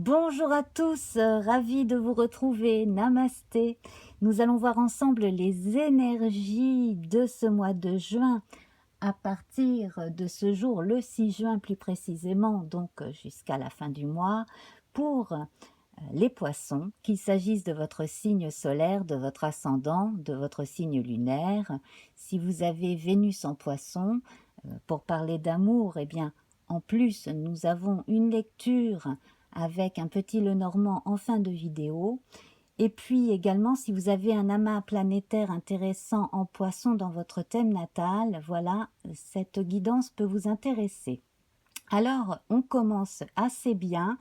Bonjour à tous, ravi de vous retrouver, namasté. Nous allons voir ensemble les énergies de ce mois de juin à partir de ce jour, le 6 juin plus précisément, donc jusqu'à la fin du mois, pour les poissons, qu'il s'agisse de votre signe solaire, de votre ascendant, de votre signe lunaire. Si vous avez Vénus en poisson, pour parler d'amour, eh bien, en plus, nous avons une lecture avec un petit Lenormand en fin de vidéo. Et puis également, si vous avez un amas planétaire intéressant en poisson dans votre thème natal, voilà, cette guidance peut vous intéresser. Alors, on commence assez bien,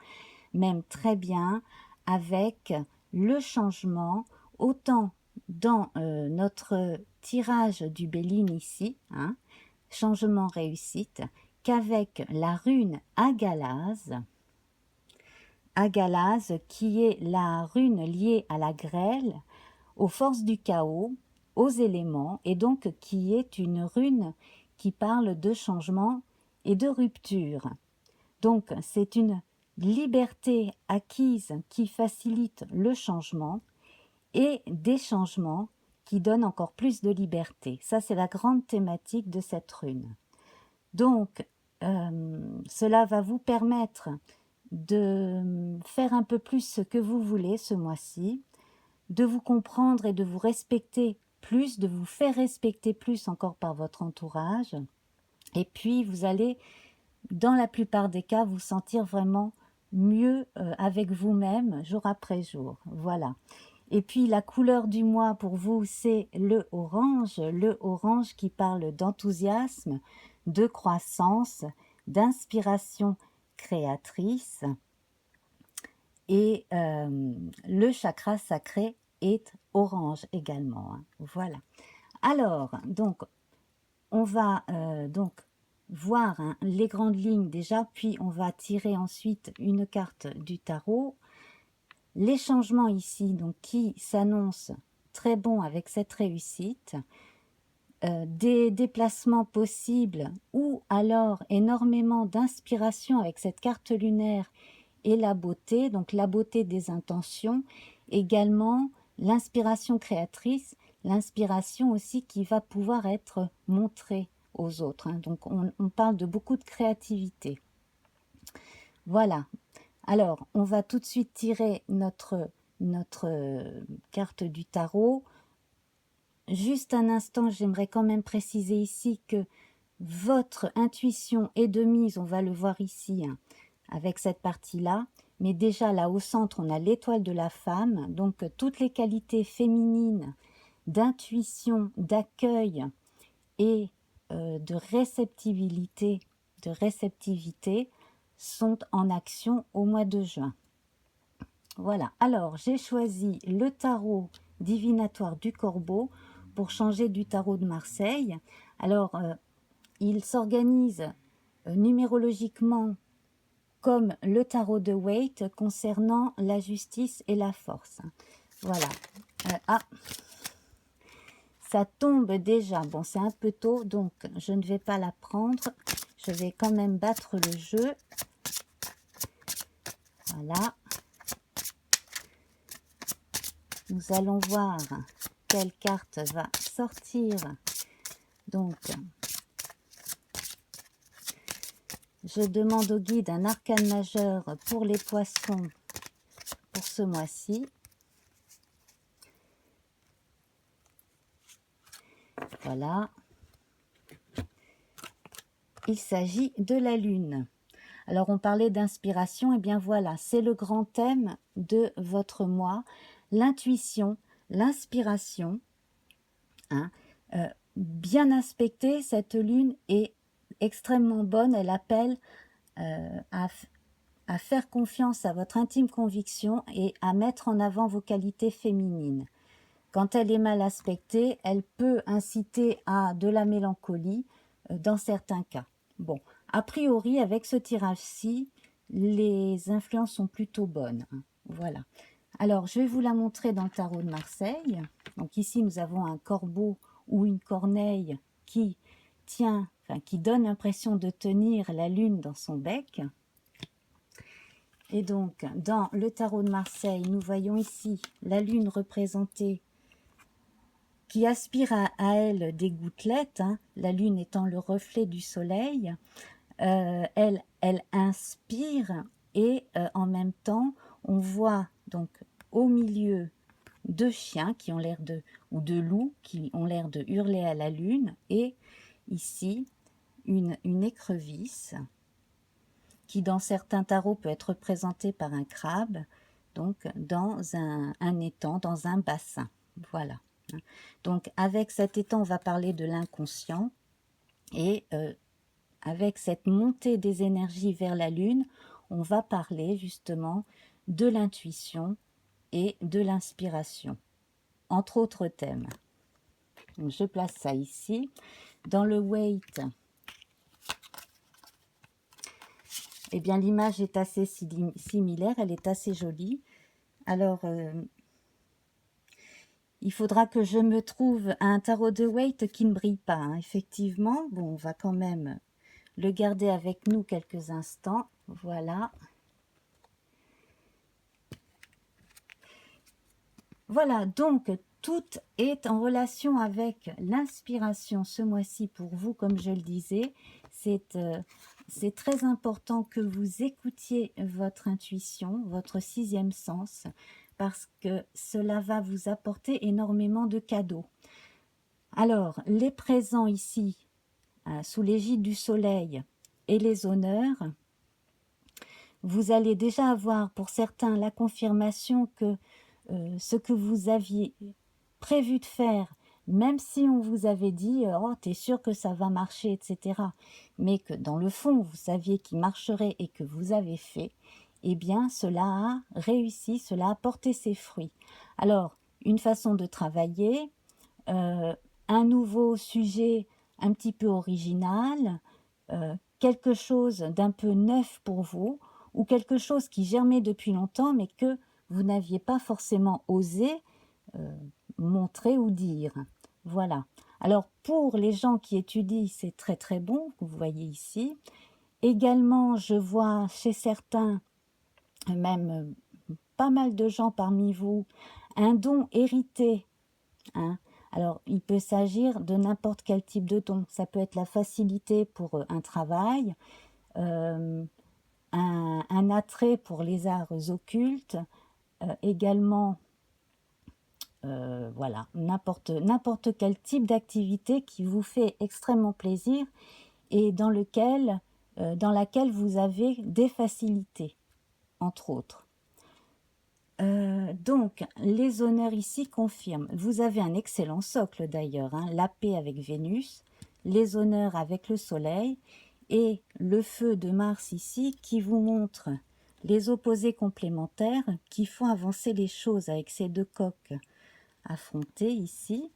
même très bien, avec le changement, autant dans notre tirage du Béline ici, hein, changement réussite, qu'avec la rune Agalaz, qui est la rune liée à la grêle, aux forces du chaos, aux éléments, et donc qui est une rune qui parle de changement et de rupture. Donc c'est une liberté acquise qui facilite le changement et des changements qui donnent encore plus de liberté. Ça, c'est la grande thématique de cette rune. Donc, cela va vous permettre de faire un peu plus ce que vous voulez ce mois-ci, de vous comprendre et de vous respecter plus, de vous faire respecter plus encore par votre entourage. Et puis, vous allez, dans la plupart des cas, vous sentir vraiment mieux avec vous-même jour après jour. Voilà. Et puis la couleur du mois pour vous, c'est le orange qui parle d'enthousiasme, de croissance, d'inspiration créatrice. Et le chakra sacré est orange également, hein. Voilà. Alors, donc, on va donc voir, hein, les grandes lignes déjà, puis on va tirer ensuite une carte du tarot. Les changements ici, donc qui s'annoncent très bons avec cette réussite, des déplacements possibles ou alors énormément d'inspiration avec cette carte lunaire et la beauté, donc la beauté des intentions, également l'inspiration créatrice, l'inspiration aussi qui va pouvoir être montrée aux autres, hein. Donc on parle de beaucoup de créativité. Voilà. Alors, on va tout de suite tirer notre carte du tarot. Juste un instant, j'aimerais quand même préciser ici que votre intuition est de mise, on va le voir ici, hein, avec cette partie-là. Mais déjà, là au centre, on a l'étoile de la femme. Donc, toutes les qualités féminines d'intuition, d'accueil et de réceptivité sont en action au mois de juin. Voilà, alors j'ai choisi le tarot divinatoire du Corbeau pour changer du tarot de Marseille. Alors, il s'organise numérologiquement comme le tarot de Waite concernant la justice et la force. Voilà. Ça tombe déjà. Bon, c'est un peu tôt, donc je ne vais pas la prendre. Je vais quand même battre le jeu. Voilà. Nous allons voir quelle carte va sortir. Donc, je demande au guide un arcane majeur pour les poissons pour ce mois-ci. Voilà. Il s'agit de la lune. Alors, on parlait d'inspiration, et bien voilà, c'est le grand thème de votre mois. L'intuition, l'inspiration, hein. Bien aspectée, cette lune est extrêmement bonne. Elle appelle à faire confiance à votre intime conviction et à mettre en avant vos qualités féminines. Quand elle est mal aspectée, elle peut inciter à de la mélancolie dans certains cas. Bon, a priori, avec ce tirage-ci, les influences sont plutôt bonnes, hein. Voilà. Alors, je vais vous la montrer dans le tarot de Marseille. Donc ici, nous avons un corbeau ou une corneille qui qui donne l'impression de tenir la lune dans son bec. Et donc, dans le tarot de Marseille, nous voyons ici la lune représentée qui aspire à elle des gouttelettes, hein, la lune étant le reflet du soleil. Elle inspire et en même temps, on voit donc au milieu deux chiens qui ont l'air de, ou deux loups qui ont l'air de hurler à la lune, et ici une écrevisse qui dans certains tarots peut être représentée par un crabe, donc dans un étang, dans un bassin. Voilà. Donc avec cet étang, on va parler de l'inconscient, et avec cette montée des énergies vers la lune, on va parler justement de l'intuition et de l'inspiration, entre autres thèmes. Donc, je place ça ici. Dans le weight, eh bien l'image est assez similaire, elle est assez jolie. Alors, il faudra que je me trouve un tarot de weight qui ne brille pas, hein. Effectivement. Bon, on va quand même le garder avec nous quelques instants. Voilà. Voilà, donc tout est en relation avec l'inspiration ce mois-ci pour vous, comme je le disais. C'est très important que vous écoutiez votre intuition, votre sixième sens, parce que cela va vous apporter énormément de cadeaux. Alors, les présents ici, sous l'égide du soleil, et les honneurs, vous allez déjà avoir pour certains la confirmation que ce que vous aviez prévu de faire, même si on vous avait dit « Oh, t'es sûr que ça va marcher, etc. » mais que dans le fond, vous saviez qu'il marcherait et que vous avez fait, eh bien, cela a réussi, cela a porté ses fruits. Alors, une façon de travailler, un nouveau sujet un petit peu original, quelque chose d'un peu neuf pour vous, ou quelque chose qui germait depuis longtemps, mais que vous n'aviez pas forcément osé montrer ou dire. Voilà. Alors, pour les gens qui étudient, c'est très très bon, vous voyez ici. Également, je vois chez certains, même pas mal de gens parmi vous, un don hérité, hein. Alors, il peut s'agir de n'importe quel type de don. Ça peut être la facilité pour un travail, un attrait pour les arts occultes, également, voilà, n'importe quel type d'activité qui vous fait extrêmement plaisir et dans laquelle vous avez des facilités, entre autres. Donc, les honneurs ici confirment. Vous avez un excellent socle d'ailleurs, hein, la paix avec Vénus, les honneurs avec le Soleil et le feu de Mars ici qui vous montre les opposés complémentaires qui font avancer les choses avec ces deux coques affrontées ici.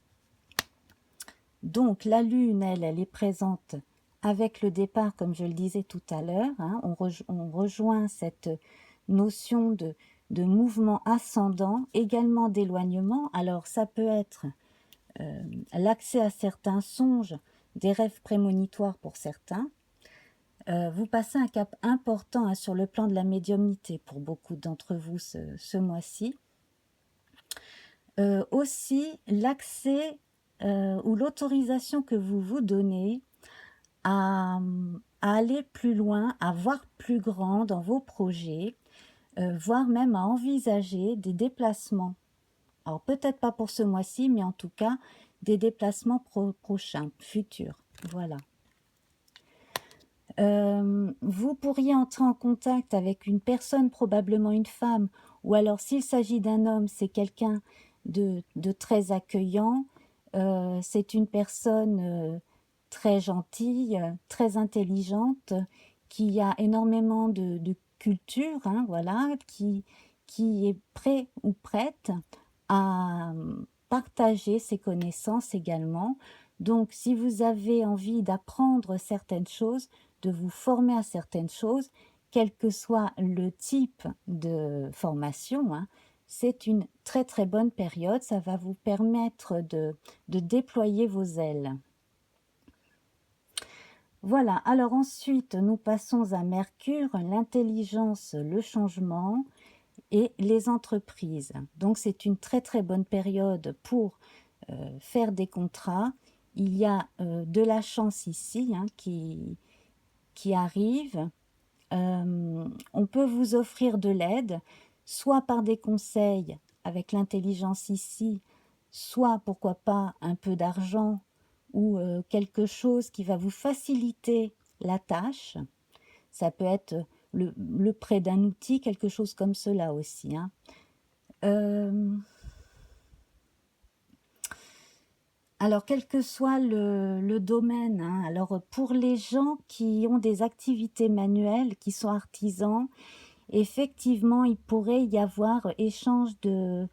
Donc, la Lune, elle est présente avec le départ, comme je le disais tout à l'heure, hein, on rejoint cette notion de mouvement ascendant, également d'éloignement. Alors ça peut être l'accès à certains songes, des rêves prémonitoires pour certains. Vous passez un cap important, hein, sur le plan de la médiumnité pour beaucoup d'entre vous ce mois-ci. Aussi l'accès ou l'autorisation que vous vous donnez à aller plus loin, à voir plus grand dans vos projets, voire même à envisager des déplacements. Alors peut-être pas pour ce mois-ci, mais en tout cas des déplacements prochains, futurs. Voilà. Vous pourriez entrer en contact avec une personne, probablement une femme, ou alors s'il s'agit d'un homme, c'est quelqu'un de très accueillant, c'est une personne très gentille, très intelligente, qui a énormément de culture, hein, voilà, qui est prêt ou prête à partager ses connaissances également. Donc, si vous avez envie d'apprendre certaines choses, de vous former à certaines choses, quel que soit le type de formation, hein, c'est une très très bonne période. Ça va vous permettre de déployer vos ailes. Voilà, alors ensuite, nous passons à Mercure, l'intelligence, le changement et les entreprises. Donc c'est une très très bonne période pour faire des contrats. Il y a de la chance ici hein, qui arrive. On peut vous offrir de l'aide, soit par des conseils avec l'intelligence ici, soit pourquoi pas un peu d'argent ou quelque chose qui va vous faciliter la tâche. Ça peut être le prêt d'un outil, quelque chose comme cela aussi. Hein. Euh, alors, quel que soit le domaine, hein, alors pour les gens qui ont des activités manuelles, qui sont artisans, effectivement, il pourrait y avoir échange de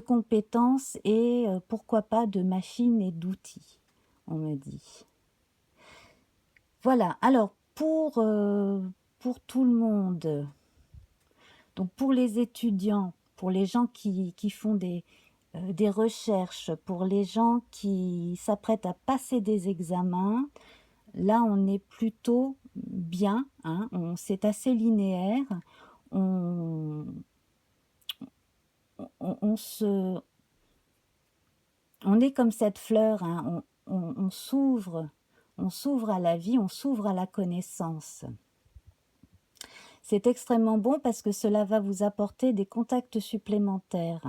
compétences et pourquoi pas de machines et d'outils, on me dit. Voilà, alors pour tout le monde, donc pour les étudiants, pour les gens qui font des recherches, pour les gens qui s'apprêtent à passer des examens, là on est plutôt bien, hein, c'est assez linéaire, on, on se, on est comme cette fleur, hein, on s'ouvre à la vie, on s'ouvre à la connaissance. C'est extrêmement bon parce que cela va vous apporter des contacts supplémentaires.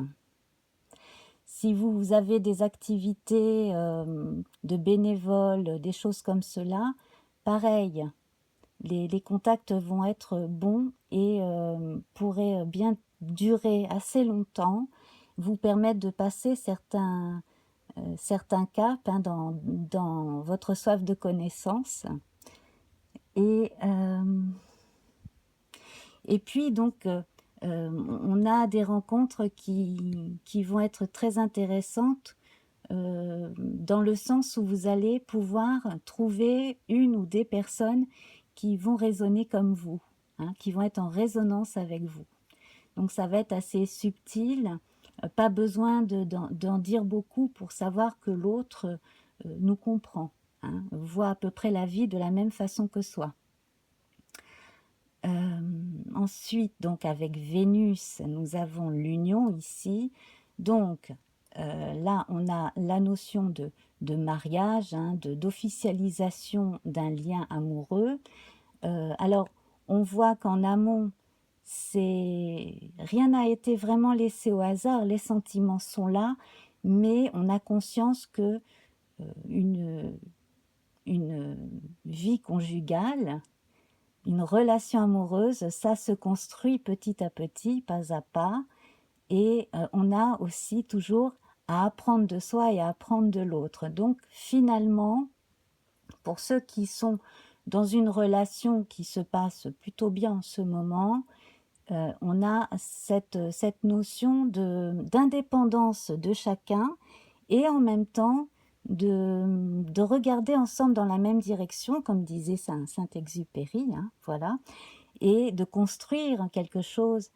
Si vous avez des activités de bénévoles, des choses comme cela, pareil, les contacts vont être bons et pourraient bien durer assez longtemps, vous permettre de passer certains caps hein, dans votre soif de connaissance. Et, et puis donc, on a des rencontres qui vont être très intéressantes dans le sens où vous allez pouvoir trouver une ou des personnes qui vont résonner comme vous, hein, qui vont être en résonance avec vous. Donc ça va être assez subtil, pas besoin d'en dire beaucoup pour savoir que l'autre nous comprend, hein, voit à peu près la vie de la même façon que soi. Ensuite, donc avec Vénus, nous avons l'union ici. Donc là, on a la notion de mariage, hein, d'officialisation d'un lien amoureux. Alors, on voit qu'en amont, rien n'a été vraiment laissé au hasard. Les sentiments sont là, mais on a conscience que une, une vie conjugale, une relation amoureuse, ça se construit petit à petit, pas à pas, et on a aussi toujours à apprendre de soi et à apprendre de l'autre. Donc finalement, pour ceux qui sont dans une relation qui se passe plutôt bien en ce moment, on a cette notion d'indépendance de chacun et en même temps de regarder ensemble dans la même direction, comme disait Saint-Exupéry, hein, voilà, et de construire quelque chose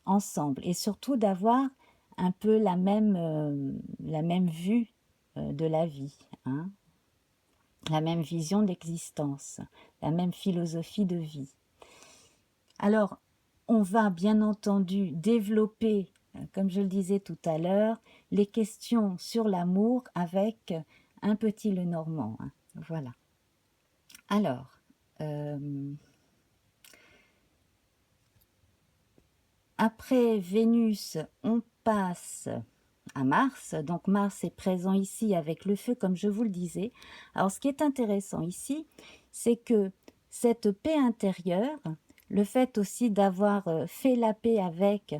ensemble et surtout d'avoir un peu la même vue de la vie, hein, la même vision d'existence, la même philosophie de vie. Alors, on va bien entendu développer, comme je le disais tout à l'heure, les questions sur l'amour avec un petit Lenormand. Hein. Voilà. Alors, après Vénus, on passe à Mars. Donc Mars est présent ici avec le feu, comme je vous le disais. Alors, ce qui est intéressant ici, c'est que cette paix intérieure, le fait aussi d'avoir fait la paix avec,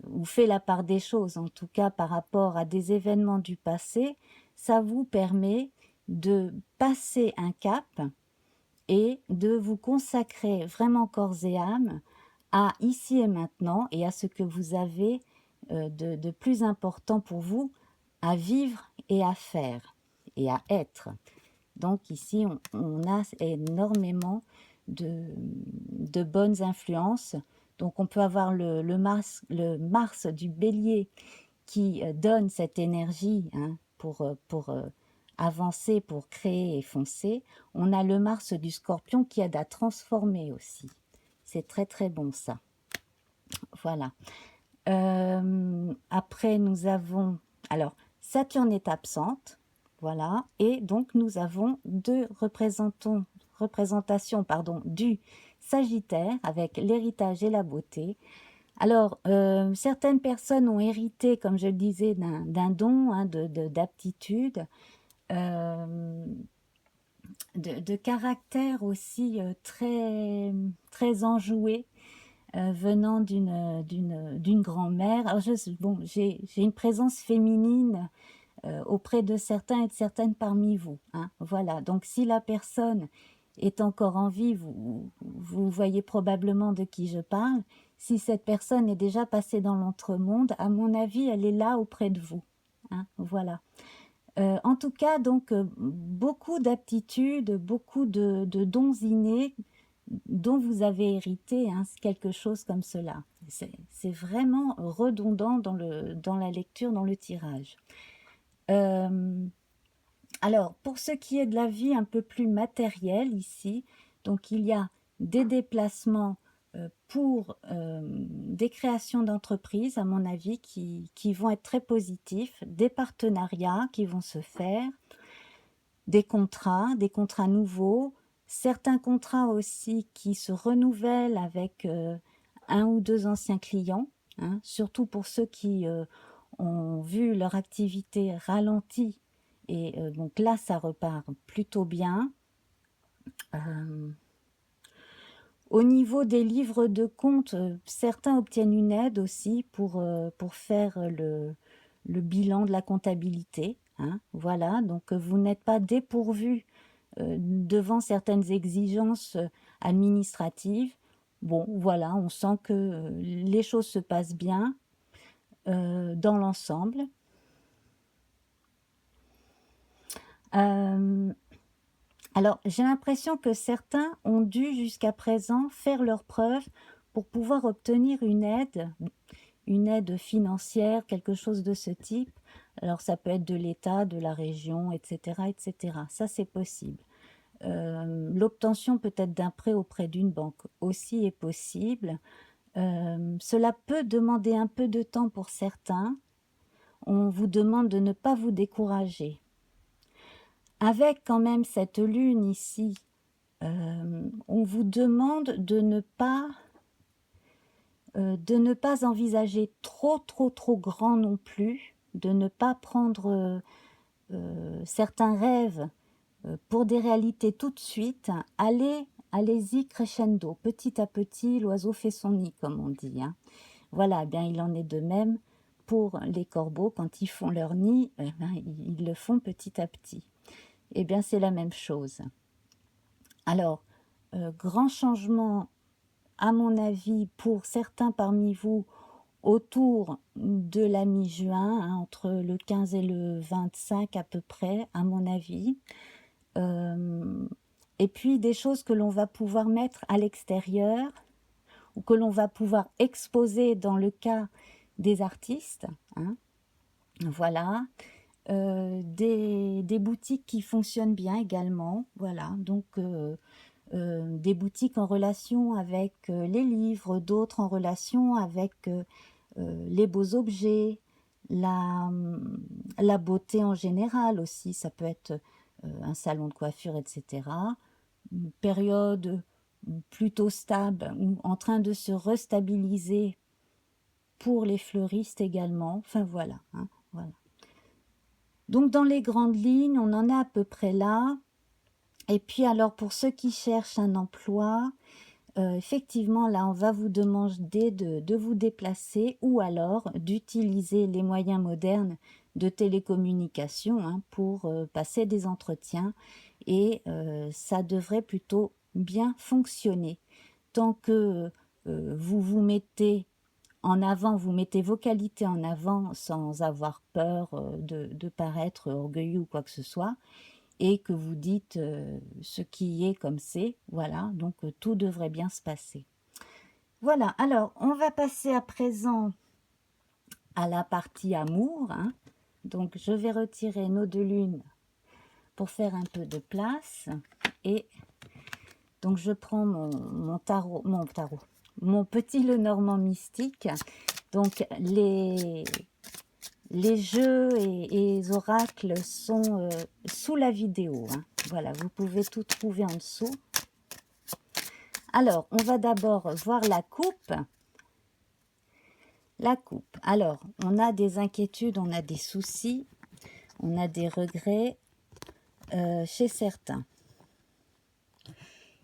ou fait la part des choses, en tout cas par rapport à des événements du passé, ça vous permet de passer un cap et de vous consacrer vraiment corps et âme à ici et maintenant et à ce que vous avez de plus important pour vous à vivre et à faire et à être. Donc ici, on a énormément de bonnes influences. Donc on peut avoir le Mars du Bélier qui donne cette énergie hein, pour avancer pour créer et foncer. On a le Mars du Scorpion qui aide à transformer aussi. C'est très très bon ça. Voilà. Après, nous avons... Alors, Saturne est absente. Voilà. Et donc, nous avons deux représentations du Sagittaire avec l'héritage et la beauté. Alors, certaines personnes ont hérité, comme je le disais, d'un don, hein, d'aptitude, de caractère aussi très, très enjoué, venant d'une grand-mère. Alors, bon, j'ai une présence féminine auprès de certains et de certaines parmi vous. Hein, voilà, donc si la personne est encore en vie, vous voyez probablement de qui je parle. Si cette personne est déjà passée dans l'entremonde, à mon avis, elle est là auprès de vous. Hein, voilà. En tout cas, donc, beaucoup d'aptitudes, beaucoup de dons innés dont vous avez hérité, hein, quelque chose comme cela. C'est vraiment redondant dans la lecture, dans le tirage. Alors, pour ce qui est de la vie un peu plus matérielle ici, donc il y a des déplacements pour des créations d'entreprises, à mon avis, qui vont être très positifs, des partenariats qui vont se faire, des contrats nouveaux, certains contrats aussi qui se renouvellent avec un ou deux anciens clients, hein, surtout pour ceux qui ont vu leur activité ralentie. Et donc là, ça repart plutôt bien. Au niveau des livres de compte, certains obtiennent une aide aussi pour faire le bilan de la comptabilité. Hein, voilà, donc vous n'êtes pas dépourvu devant certaines exigences administratives. Bon, voilà, on sent que les choses se passent bien dans l'ensemble. Alors, j'ai l'impression que certains ont dû jusqu'à présent faire leurs preuves pour pouvoir obtenir une aide financière, quelque chose de ce type. Alors, ça peut être de l'État, de la région, etc., etc. Ça, c'est possible. L'obtention peut-être d'un prêt auprès d'une banque aussi est possible. Cela peut demander un peu de temps pour certains. On vous demande de ne pas vous décourager. Avec quand même cette lune ici, on vous demande de ne pas envisager trop grand non plus, de ne pas prendre certains rêves pour des réalités tout de suite. Allez-y crescendo, petit à petit, l'oiseau fait son nid, comme on dit. Hein. Voilà, eh bien il en est de même pour les corbeaux, quand ils font leur nid, eh bien, ils le font petit à petit. Eh bien, c'est la même chose. Alors, grand changement, à mon avis, pour certains parmi vous, autour de la mi-juin, hein, entre le 15 et le 25 à peu près, à mon avis. Et puis, des choses que l'on va pouvoir mettre à l'extérieur, ou que l'on va pouvoir exposer dans le cas des artistes. Hein, voilà. Des boutiques qui fonctionnent bien également, voilà, donc des boutiques en relation avec les livres, d'autres en relation avec les beaux objets, la beauté en général aussi, ça peut être un salon de coiffure, etc. Une période plutôt stable, ou en train de se restabiliser pour les fleuristes également, enfin voilà, hein, voilà. Donc dans les grandes lignes, on en est à peu près là. Et puis alors pour ceux qui cherchent un emploi, effectivement là on va vous demander de vous déplacer ou alors d'utiliser les moyens modernes de télécommunication, hein, pour passer des entretiens. Et ça devrait plutôt bien fonctionner. Tant que vous vous mettez en avant, vous mettez vos qualités en avant sans avoir peur de paraître orgueilleux ou quoi que ce soit, et que vous dites ce qui est comme c'est, voilà, donc tout devrait bien se passer. Voilà, alors on va passer à présent à la partie amour. Hein. Donc je vais retirer nos deux lunes pour faire un peu de place. Et donc je prends mon petit Lenormand mystique. Donc les jeux et les oracles sont sous la vidéo, hein. Voilà, vous pouvez tout trouver en dessous. Alors, on va d'abord voir la coupe. La coupe. Alors, on a des inquiétudes, on a des soucis, on a des regrets chez certains.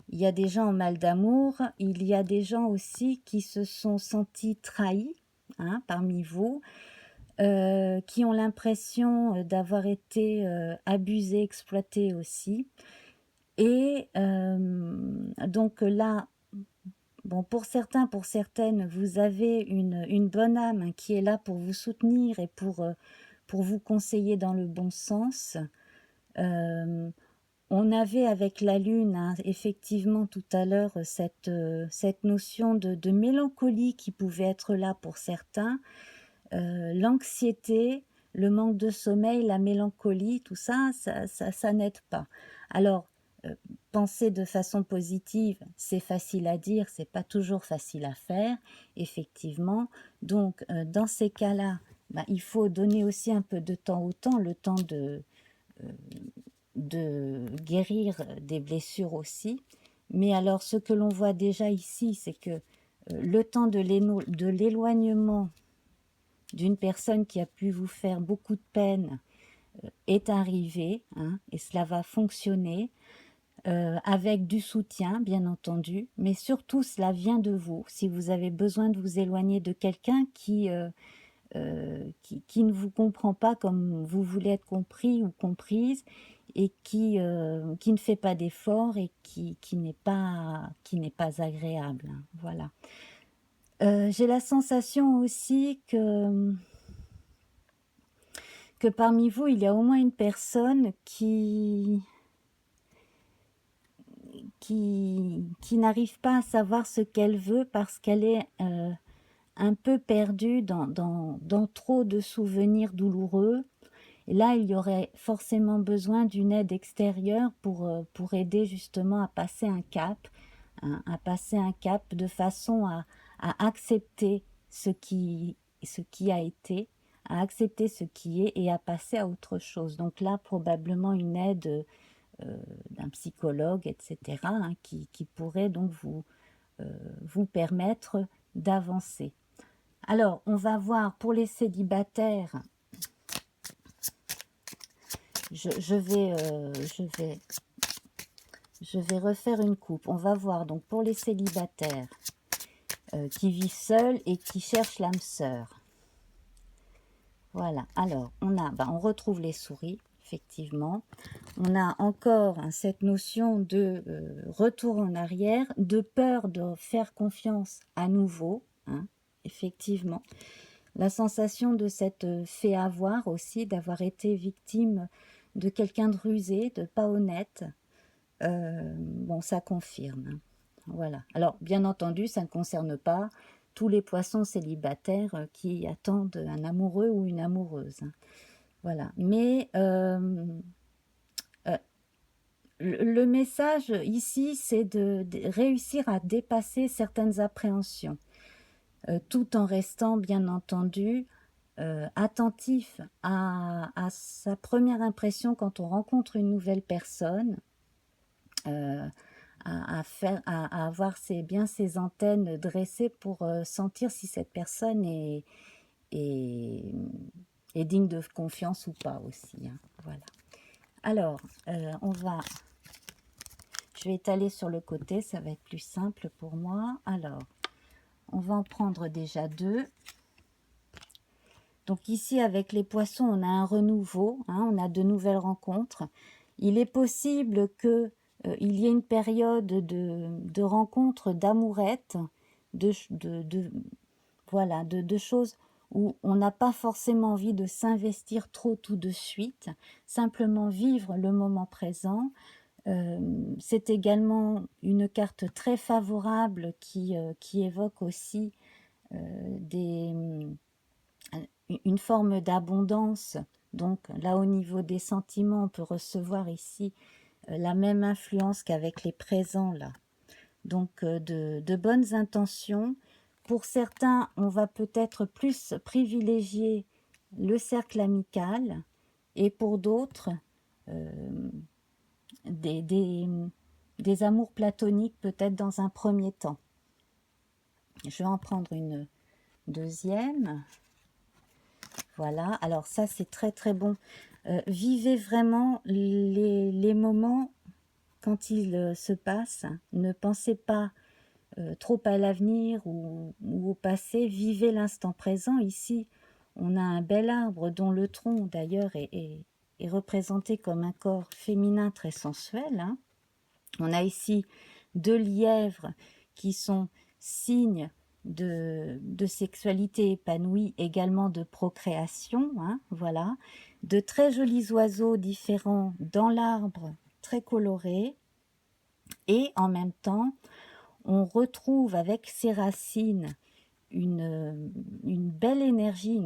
Il y a des gens en mal d'amour, il y a des gens aussi qui se sont sentis trahis, hein, parmi vous, qui ont l'impression d'avoir été abusés, exploités aussi. Et donc là, bon, pour certains, pour certaines, vous avez une bonne âme qui est là pour vous soutenir et pour vous conseiller dans le bon sens. On avait avec la lune, hein, effectivement tout à l'heure, cette notion de mélancolie qui pouvait être là pour certains. L'anxiété, le manque de sommeil, la mélancolie, tout ça, ça n'aide pas. Alors, penser de façon positive, c'est facile à dire, c'est pas toujours facile à faire, effectivement. Donc, dans ces cas-là, il faut donner aussi un peu de temps au temps, le temps de guérir des blessures aussi. Mais alors, ce que l'on voit déjà ici, c'est que le temps de l'éloignement d'une personne qui a pu vous faire beaucoup de peine est arrivé, hein, et cela va fonctionner avec du soutien, bien entendu, mais surtout cela vient de vous. Si vous avez besoin de vous éloigner de quelqu'un qui ne vous comprend pas comme vous voulez être compris ou comprise, et qui ne fait pas d'efforts et qui n'est pas agréable, hein, voilà. J'ai la sensation aussi que parmi vous, il y a au moins une personne qui n'arrive pas à savoir ce qu'elle veut parce qu'elle est un peu perdue dans trop de souvenirs douloureux. Et là, il y aurait forcément besoin d'une aide extérieure pour aider justement à passer un cap, hein, à passer un cap de façon à accepter ce qui a été, à accepter ce qui est et à passer à autre chose. Donc là, probablement une aide d'un psychologue, etc., hein, qui pourrait donc vous permettre d'avancer. Alors, on va voir pour les célibataires. Je vais refaire une coupe. On va voir donc pour les célibataires qui vivent seuls et qui cherchent l'âme sœur. Voilà. Alors, on retrouve les souris, effectivement. On a encore cette notion de retour en arrière, de peur de faire confiance à nouveau, hein, effectivement. La sensation de s'être fait avoir aussi, d'avoir été victime de quelqu'un de rusé, de pas honnête. Bon, ça confirme, hein. Voilà. Alors, bien entendu, ça ne concerne pas tous les poissons célibataires qui attendent un amoureux ou une amoureuse, hein. Voilà. Mais le message ici, c'est de réussir à dépasser certaines appréhensions, tout en restant, bien entendu, attentif à sa première impression quand on rencontre une nouvelle personne, à avoir bien ses antennes dressées pour sentir si cette personne est digne de confiance ou pas aussi, hein. Voilà. Alors, je vais étaler sur le côté, ça va être plus simple pour moi. Alors, on va en prendre déjà 2. Donc ici, avec les poissons, on a un renouveau, hein, on a de nouvelles rencontres. Il est possible qu'il y ait une période de rencontres, d'amourettes, voilà, de choses où on n'a pas forcément envie de s'investir trop tout de suite, simplement vivre le moment présent. C'est également une carte très favorable qui évoque aussi une forme d'abondance Donc là, au niveau des sentiments, on peut recevoir ici la même influence qu'avec les présents là. Donc de bonnes intentions. Pour certains, on va peut-être plus privilégier le cercle amical, et pour d'autres, des, des, des amours platoniques peut-être dans un premier temps. Je vais en prendre une deuxième. Voilà, alors ça c'est très très bon. Vivez vraiment les moments quand ils se passent. Ne pensez pas trop à l'avenir ou au passé. Vivez l'instant présent. Ici, on a un bel arbre dont le tronc d'ailleurs est représenté comme un corps féminin très sensuel, hein. On a ici 2 lièvres qui sont signes de sexualité épanouie, également de procréation, hein, voilà. De très jolis oiseaux différents dans l'arbre, très colorés. Et en même temps, on retrouve avec ses racines une belle énergie,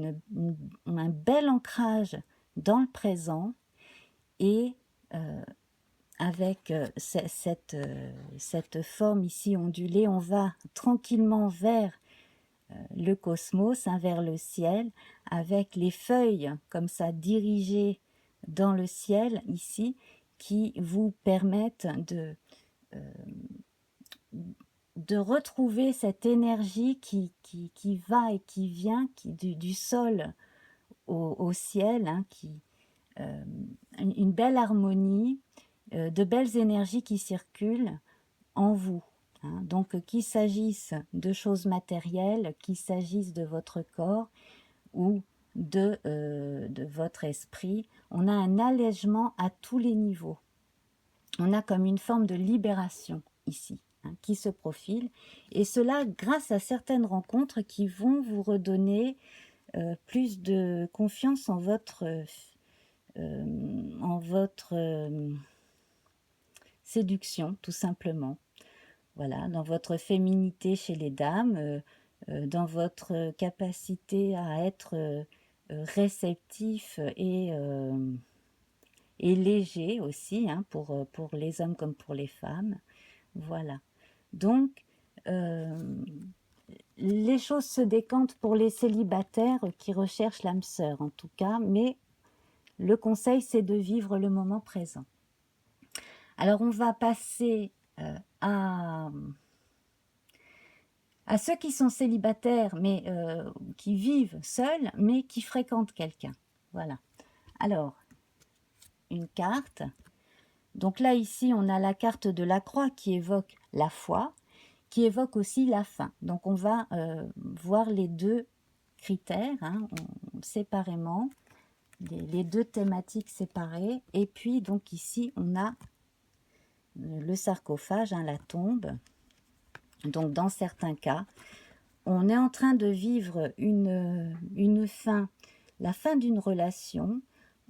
un bel ancrage dans le présent, et avec cette forme ici ondulée, on va tranquillement vers le cosmos, hein, vers le ciel, avec les feuilles comme ça dirigées dans le ciel ici, qui vous permettent de retrouver cette énergie qui va et qui vient du sol au ciel, hein, une belle harmonie, de belles énergies qui circulent en vous, hein. Donc qu'il s'agisse de choses matérielles, qu'il s'agisse de votre corps ou de votre esprit, on a un allègement à tous les niveaux. On a comme une forme de libération ici, hein, qui se profile, et cela grâce à certaines rencontres qui vont vous redonner plus de confiance en votre séduction, tout simplement. Voilà, dans votre féminité chez les dames, dans votre capacité à être réceptif et léger aussi, hein, pour les hommes comme pour les femmes. Voilà. Donc, les choses se décantent pour les célibataires qui recherchent l'âme sœur, en tout cas, mais le conseil, c'est de vivre le moment présent. Alors, on va passer à ceux qui sont célibataires, mais qui vivent seuls, mais qui fréquentent quelqu'un. Voilà. Alors, une carte. Donc là, ici, on a la carte de la croix qui évoque la foi, qui évoque aussi la fin. Donc, on va voir les deux critères, hein, séparément, les deux thématiques séparées. Et puis, donc ici, on a le sarcophage, hein, la tombe. Donc, dans certains cas, on est en train de vivre une fin, la fin d'une relation.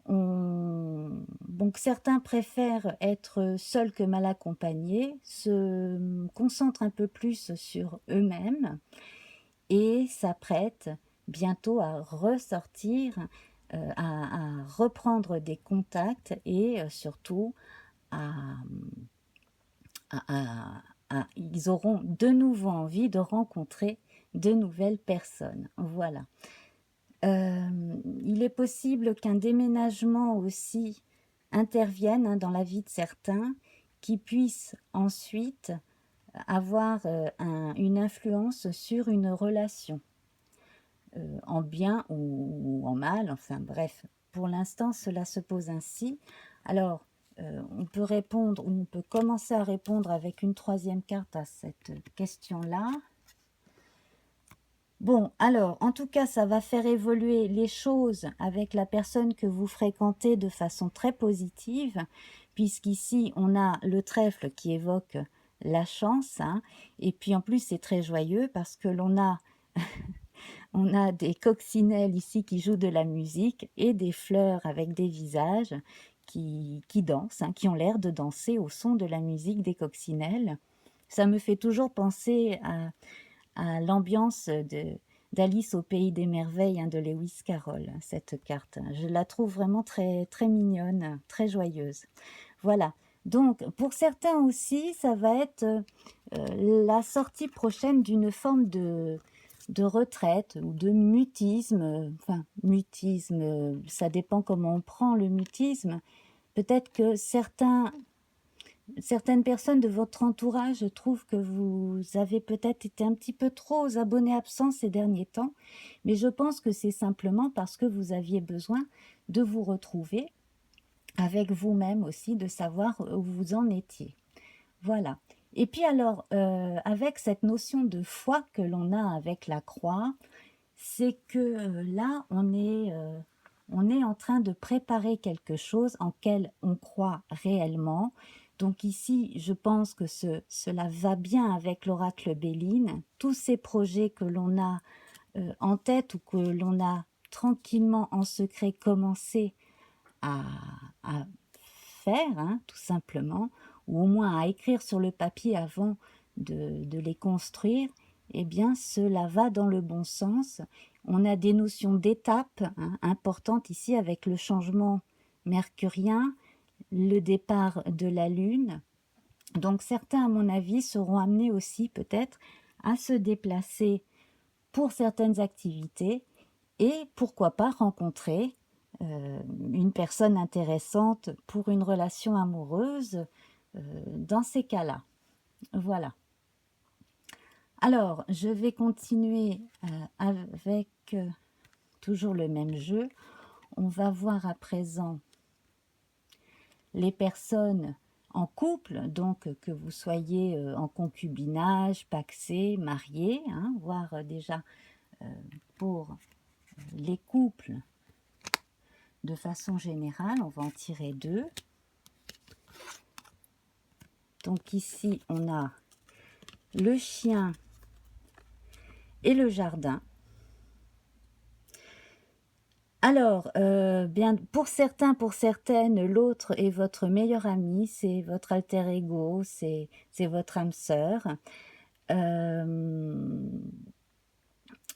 Donc certains préfèrent être seuls que mal accompagnés, se concentrent un peu plus sur eux-mêmes et s'apprêtent bientôt à ressortir, à reprendre des contacts et surtout ils auront de nouveau envie de rencontrer de nouvelles personnes. Voilà. Il est possible qu'un déménagement aussi intervienne, hein, dans la vie de certains, qui puissent ensuite avoir une influence sur une relation, en bien ou en mal, enfin bref. Pour l'instant, cela se pose ainsi. Alors, on peut répondre, ou on peut commencer à répondre avec une troisième carte à cette question-là. Bon, alors, en tout cas, ça va faire évoluer les choses avec la personne que vous fréquentez de façon très positive, puisqu'ici, on a le trèfle qui évoque la chance, hein, et puis en plus, c'est très joyeux parce que on a des coccinelles ici qui jouent de la musique et des fleurs avec des visages qui dansent, hein, qui ont l'air de danser au son de la musique des coccinelles. Ça me fait toujours penser à l'ambiance d'Alice au pays des merveilles, hein, de Lewis Carroll, cette carte. Je la trouve vraiment très, très mignonne, très joyeuse. Voilà. Donc, pour certains aussi, ça va être la sortie prochaine d'une forme de retraite ou de mutisme. Enfin, mutisme, ça dépend comment on prend le mutisme. Peut-être que certaines personnes de votre entourage trouvent que vous avez peut-être été un petit peu trop aux abonnés absents ces derniers temps, mais je pense que c'est simplement parce que vous aviez besoin de vous retrouver avec vous-même aussi, de savoir où vous en étiez. Voilà. Et puis alors, avec cette notion de foi que l'on a avec la croix, c'est que là, on est en train de préparer quelque chose en quel on croit réellement. Donc ici, je pense que cela va bien avec l'oracle Béline. Tous ces projets que l'on a en tête ou que l'on a tranquillement en secret commencé à faire, hein, tout simplement, ou au moins à écrire sur le papier avant de les construire, eh bien cela va dans le bon sens. On a des notions d'étapes, hein, importantes ici avec le changement mercurien, le départ de la Lune. Donc certains, à mon avis, seront amenés aussi peut-être à se déplacer pour certaines activités et pourquoi pas rencontrer une personne intéressante pour une relation amoureuse dans ces cas-là. Voilà. Alors, je vais continuer avec toujours le même jeu. On va voir à présent les personnes en couple, donc que vous soyez en concubinage, pacsé, marié, hein, voir déjà pour les couples de façon générale. On va en tirer 2. Donc ici, on a le chien et le jardin. Alors, bien, pour certains, pour certaines, l'autre est votre meilleur ami, c'est votre alter ego, c'est votre âme sœur.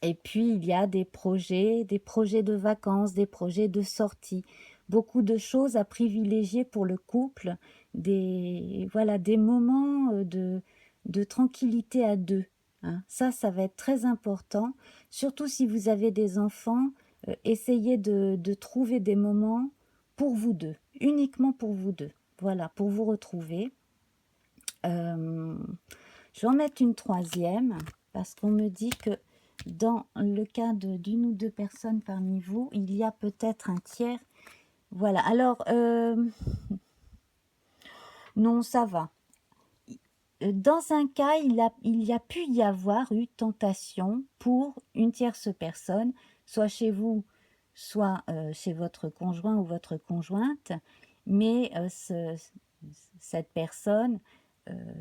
Et puis, il y a des projets de vacances, des projets de sortie, beaucoup de choses à privilégier pour le couple, voilà, des moments de tranquillité à deux. Hein. Ça va être très important, surtout si vous avez des enfants. Essayez de trouver des moments pour vous deux, uniquement pour vous deux. Voilà, pour vous retrouver. Je vais en mettre une troisième, parce qu'on me dit que dans le cas d'une ou deux personnes parmi vous, il y a peut-être un tiers. Voilà, alors, non, ça va. Dans un cas, il y a pu y avoir eu tentation pour une tierce personne, soit chez vous, soit chez votre conjoint ou votre conjointe, mais cette personne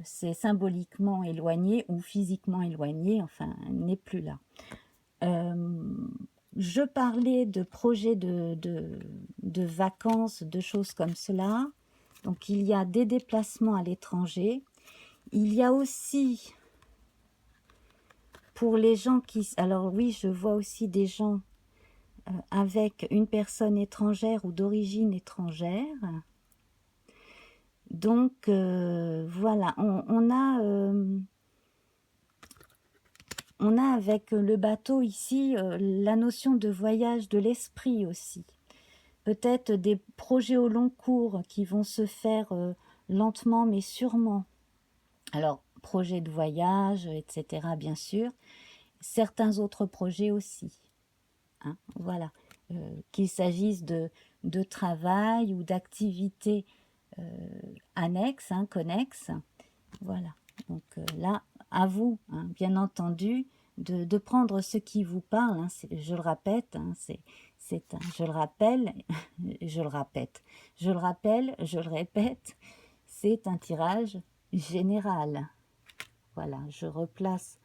s'est symboliquement éloignée ou physiquement éloignée, enfin, n'est plus là. Je parlais de projets de vacances, de choses comme cela. Donc, il y a des déplacements à l'étranger. Il y a aussi, pour les gens qui... Alors oui, je vois aussi des gens avec une personne étrangère ou d'origine étrangère. Donc, voilà, on a avec le bateau ici la notion de voyage de l'esprit aussi. Peut-être des projets au long cours qui vont se faire lentement mais sûrement. Alors, projet de voyage, etc. bien sûr. Certains autres projets aussi. Hein, voilà. Qu'il s'agisse de travail ou d'activités annexes, hein, connexes. Voilà. Donc là, à vous, hein, bien entendu, de prendre ce qui vous parle. Hein, je le répète, hein, je le rappelle, je le répète, je le rappelle, je le répète, c'est un tirage général. Voilà, je replace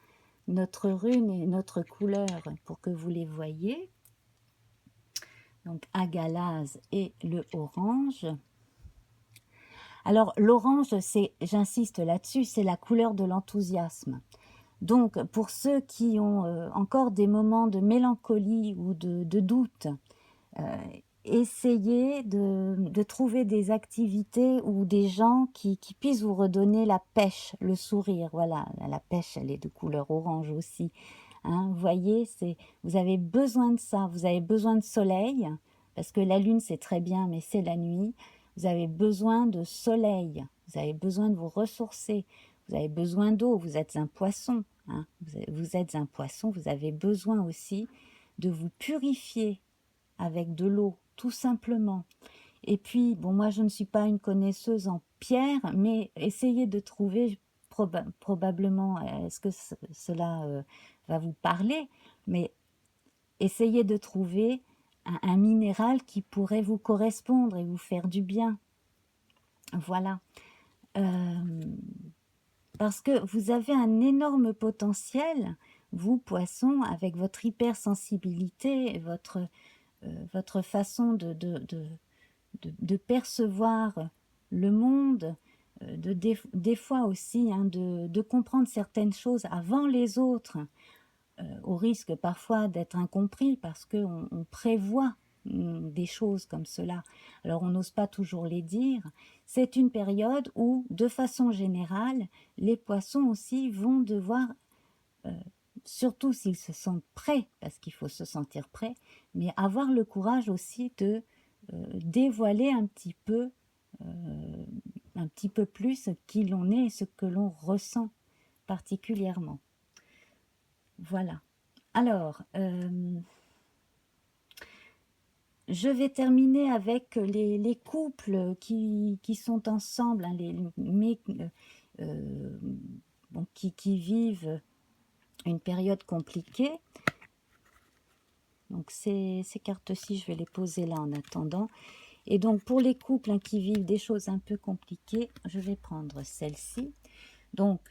notre rune et notre couleur pour que vous les voyez. Donc Agalaz et le orange. Alors l'orange, j'insiste là-dessus, c'est la couleur de l'enthousiasme. Donc, pour ceux qui ont encore des moments de mélancolie ou de doute, euh, essayez de trouver des activités ou des gens qui puissent vous redonner la pêche, le sourire. Voilà, la pêche, elle est de couleur orange aussi. Hein, vous voyez, vous avez besoin de ça, vous avez besoin de soleil, parce que la lune c'est très bien, mais c'est la nuit. Vous avez besoin de soleil, vous avez besoin de vous ressourcer, vous avez besoin d'eau, vous êtes un poisson. Hein, vous êtes un poisson, vous avez besoin aussi de vous purifier avec de l'eau, tout simplement. Et puis, bon, moi je ne suis pas une connaisseuse en pierre, mais essayez de trouver, probablement, est-ce que cela va vous parler, mais essayez de trouver un minéral qui pourrait vous correspondre et vous faire du bien. Voilà. Parce que vous avez un énorme potentiel, vous, poissons, avec votre hypersensibilité, votre façon de percevoir le monde, des fois aussi hein, de comprendre certaines choses avant les autres, au risque parfois d'être incompris parce qu'on prévoit des choses comme cela. Alors on n'ose pas toujours les dire. C'est une période où, de façon générale, les poissons aussi vont devoir, surtout s'ils se sentent prêts, parce qu'il faut se sentir prêt, mais avoir le courage aussi de dévoiler un petit peu plus qui l'on est et ce que l'on ressent particulièrement. Voilà. Alors, je vais terminer avec les couples qui sont ensemble, hein, bon, qui vivent une période compliquée. Donc ces cartes-ci, je vais les poser là en attendant. Et donc pour les couples hein, qui vivent des choses un peu compliquées, je vais prendre celle-ci. Donc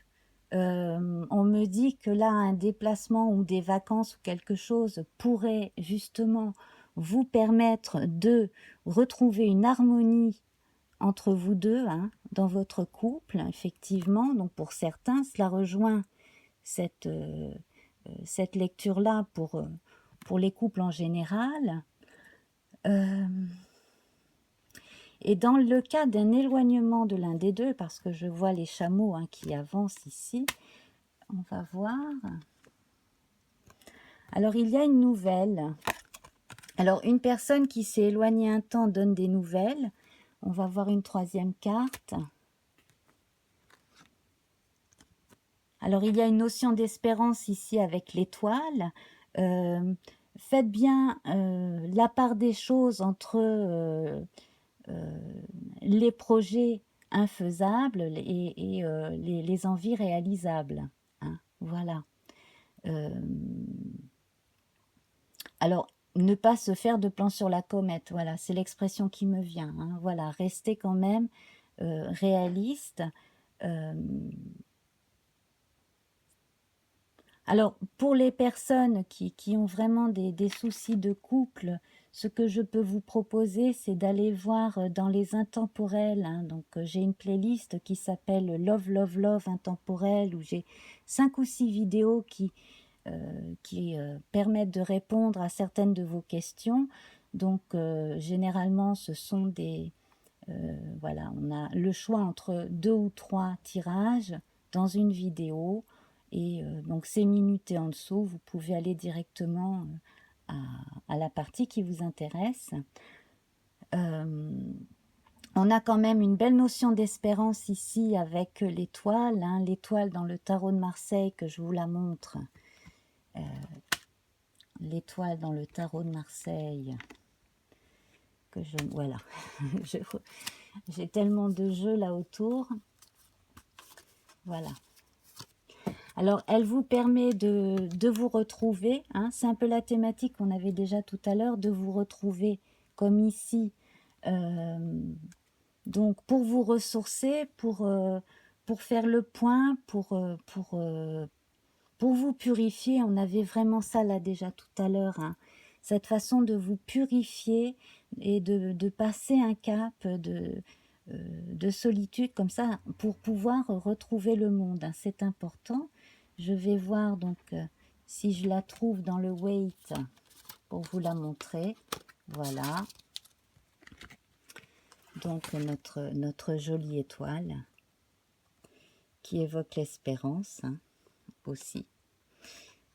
on me dit que là un déplacement ou des vacances ou quelque chose pourrait justement vous permettre de retrouver une harmonie entre vous deux hein, dans votre couple, effectivement. Donc pour certains, cela rejoint cette lecture-là pour les couples en général. Et dans le cas d'un éloignement de l'un des deux, parce que je vois les chameaux hein, qui avancent ici, on va voir. Alors, il y a une nouvelle. Alors, une personne qui s'est éloignée un temps donne des nouvelles. On va voir une troisième carte. Alors, il y a une notion d'espérance ici avec l'étoile. Faites bien la part des choses entre les projets infaisables et les envies réalisables. Hein, voilà. Alors, ne pas se faire de plan sur la comète, voilà, c'est l'expression qui me vient. Hein, voilà, rester quand même réaliste. Alors, pour les personnes qui ont vraiment des soucis de couple, ce que je peux vous proposer, c'est d'aller voir dans les intemporels. Hein. Donc, j'ai une playlist qui s'appelle Love, Love, Love intemporel, où j'ai 5 ou 6 vidéos qui permettent de répondre à certaines de vos questions. Donc, généralement, ce sont voilà, on a le choix entre 2 ou 3 tirages dans une vidéo. Et donc c'est minuté en dessous, vous pouvez aller directement à la partie qui vous intéresse. On a quand même une belle notion d'espérance ici avec l'étoile, hein, l'étoile dans le tarot de Marseille que je vous la montre. L'étoile dans le tarot de Marseille. Voilà, j'ai tellement de jeux là autour. Voilà. Alors, elle vous permet de vous retrouver, hein, c'est un peu la thématique qu'on avait déjà tout à l'heure, de vous retrouver comme ici, donc pour vous ressourcer, pour faire le point, pour vous purifier. On avait vraiment ça là déjà tout à l'heure, hein, cette façon de vous purifier et de passer un cap de solitude comme ça pour pouvoir retrouver le monde, hein, c'est important. Je vais voir donc si je la trouve dans le weight pour vous la montrer. Voilà. Donc notre jolie étoile qui évoque l'espérance hein, aussi.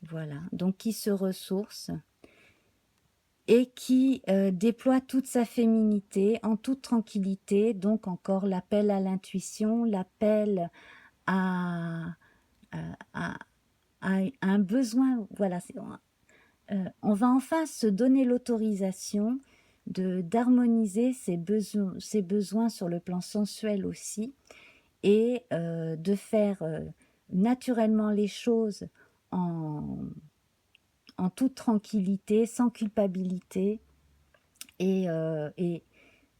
Voilà. Donc qui se ressource et qui déploie toute sa féminité en toute tranquillité. Donc encore l'appel à l'intuition, l'appel à, à, à un besoin. Voilà. On va enfin se donner l'autorisation d'harmoniser ses besoins sur le plan sensuel aussi et de faire naturellement les choses en, en toute tranquillité, sans culpabilité. Et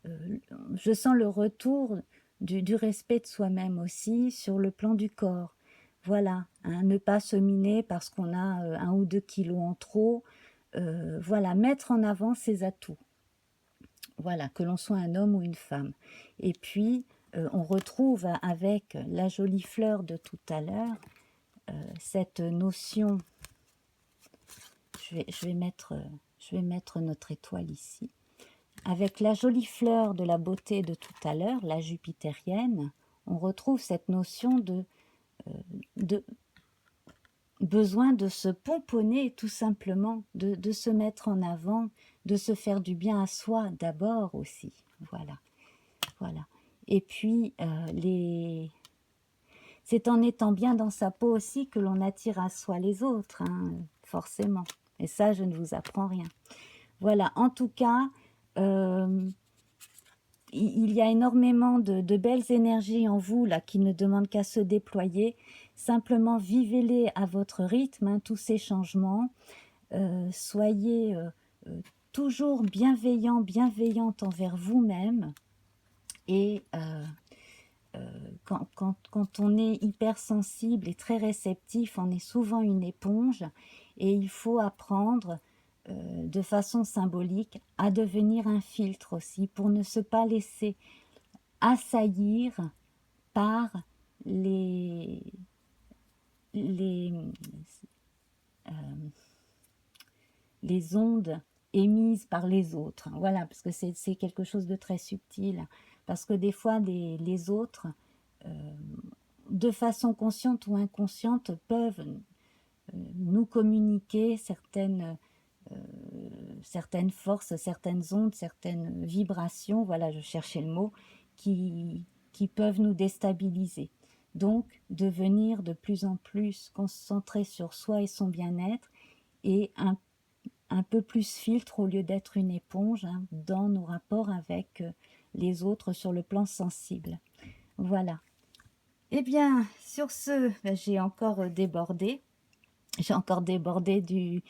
je sens le retour du respect de soi-même aussi sur le plan du corps. Voilà, hein, ne pas se miner parce qu'on a 1 ou 2 kilos en trop. Voilà, mettre en avant ses atouts. Voilà, que l'on soit un homme ou une femme. Et puis, on retrouve avec la jolie fleur de tout à l'heure, cette notion, je vais mettre notre étoile ici, avec la jolie fleur de la beauté de tout à l'heure, la jupitérienne, on retrouve cette notion de besoin de se pomponner tout simplement, de se mettre en avant, de se faire du bien à soi d'abord aussi. Voilà, voilà. Et puis, c'est en étant bien dans sa peau aussi que l'on attire à soi les autres, hein, forcément. Et ça, je ne vous apprends rien. Voilà, en tout cas, il y a énormément de belles énergies en vous là qui ne demandent qu'à se déployer. Simplement, vivez-les à votre rythme, hein, tous ces changements. Soyez toujours bienveillant, bienveillante envers vous-même. Et quand on est hypersensible et très réceptif, on est souvent une éponge. Et il faut apprendre de façon symbolique à devenir un filtre aussi pour ne se pas laisser assaillir par les ondes émises par les autres. Voilà, parce que c'est quelque chose de très subtil. Parce que des fois, les autres, de façon consciente ou inconsciente, peuvent nous communiquer certaines forces, certaines ondes, certaines vibrations, voilà, je cherchais le mot, qui peuvent nous déstabiliser. Donc, devenir de plus en plus concentré sur soi et son bien-être et un peu plus filtre au lieu d'être une éponge hein, dans nos rapports avec les autres sur le plan sensible. Voilà. Eh bien, sur ce, j'ai encore débordé. J'ai encore débordé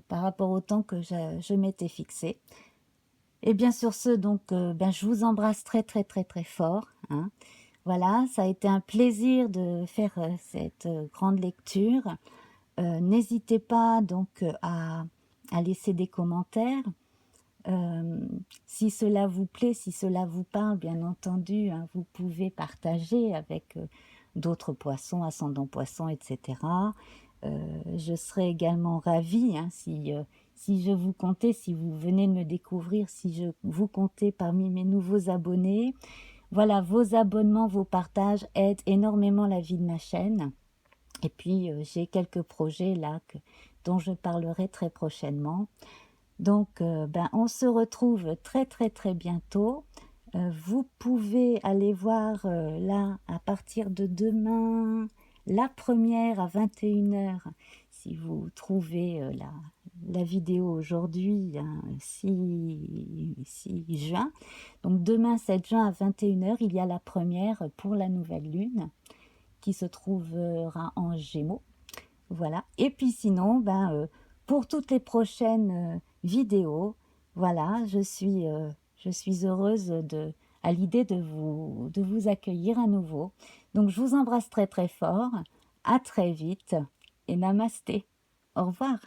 par rapport au temps que je m'étais fixé. Et bien sur ce, donc, je vous embrasse très très très très fort. Hein. Voilà, ça a été un plaisir de faire cette grande lecture. N'hésitez pas donc à laisser des commentaires. Si cela vous plaît, si cela vous parle, bien entendu, hein, vous pouvez partager avec d'autres poissons, ascendants poissons, etc. Je serais également ravie hein, si je vous comptais, si vous venez de me découvrir, si je vous comptais parmi mes nouveaux abonnés. Voilà, vos abonnements, vos partages aident énormément la vie de ma chaîne. Et puis, j'ai quelques projets là dont je parlerai très prochainement. Donc, on se retrouve très très très bientôt. Vous pouvez aller voir là, à partir de demain, la première à 21h, si vous trouvez la vidéo aujourd'hui, hein, 6 juin. Donc demain 7 juin à 21h, il y a la première pour la nouvelle lune qui se trouvera en Gémeaux. Voilà. Et puis sinon, pour toutes les prochaines vidéos, voilà, je suis heureuse à l'idée de vous accueillir à nouveau. Donc je vous embrasse très très fort. À très vite et namasté. Au revoir.